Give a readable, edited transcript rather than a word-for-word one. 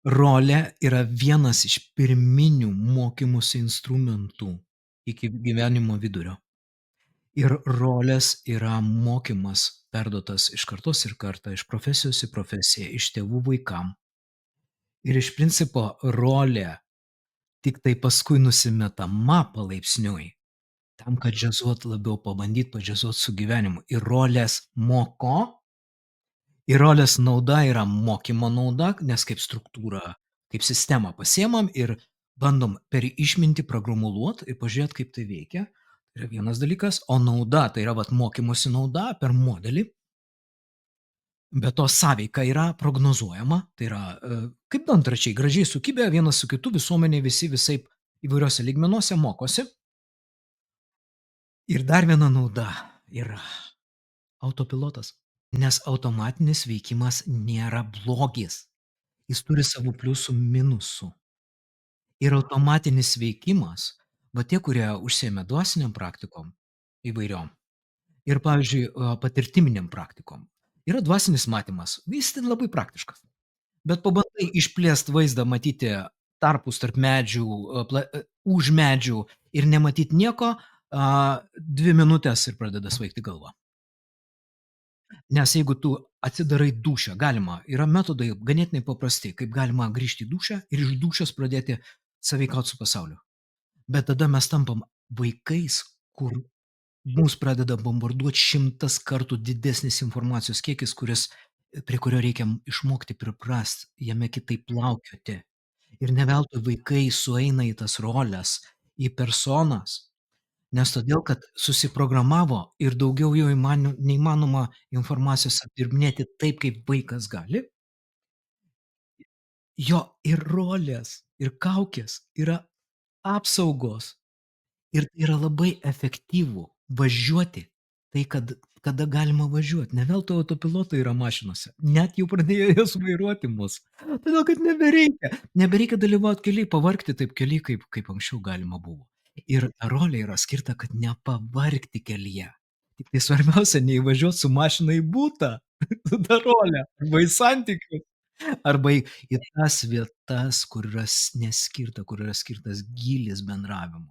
Rolė yra vienas iš pirminių mokymosi instrumentų iki gyvenimo vidurio. Ir rolės yra mokymas perduotas iš kartos ir kartą, iš profesijos į profesiją, iš tėvų vaikam. Ir iš principo rolė tiktai paskui nusimetama palaipsniui, tam, kad džiazuot labiau, pabandyt padžiazuot su gyvenimu. Ir rolės moko, ir rolės nauda yra mokymo nauda, nes kaip struktūrą, kaip sistemą pasiemam ir bandom per išmintį pragromuluot ir pažiūrėt, kaip tai veikia. Tai yra vienas dalykas, o nauda, tai yra vat mokymosi nauda per modelį. Be to sąveika yra prognozuojama, tai yra, kaip dantračiai gražiai sukibę vienas su kitu, visuomenėj visi visaip įvairiuose lygmenuose mokosi. Ir dar viena nauda yra autopilotas, nes automatinis veikimas nėra blogis. Jis turi savų pliusų, minusų. Ir automatinis veikimas, va tie, kurie užsiėmė dvasinėm praktikom įvairiom ir, pavyzdžiui, patirtiminėm praktikom, yra dvasinis matymas, jis ten labai praktiškas. Bet pabandai išplėst vaizdą, matyti tarpus tarp medžių, už medžių ir nematyt nieko, 2 minutės ir pradeda svaigti galva. Nes jeigu tu atsidarai dūšią, galima, yra metodai ganėtinai paprasti, kaip galima grįžti į dūšią ir iš dūšios pradėti sąveikaut su pasauliu. Bet tada mes tampam vaikais, kur mus pradeda bombarduot 100 kartų didesnis informacijos kiekis, prie kurio reikia išmokti priprast, jame kitaip plaukioti. Ir ne veltui vaikai sueina į tas roles, į personas, nes todėl, kad susiprogramavo ir daugiau jo neįmanoma informacijos apdirbinėti taip, kaip vaikas gali. Jo ir rolės, ir kaukės yra apsaugos. Ir tai yra labai efektyvu važiuoti tai, kada galima važiuot. Ne veltui autopilotai yra mašinose. Net jau pradėjo jos vairuoti mus. Todėl kad nebereikia dalyvaut kely, pavargti taip kely, kaip anksčiau galima buvo. Ir ta rolė yra skirta, kad nepavargti kelyje. Tiktai svarbiausia neįvažiuot su mašina į butą su ta role arba į santykius, arba į tas vietas, kur yra neskirta, kur yra skirtas gylis bendravimo.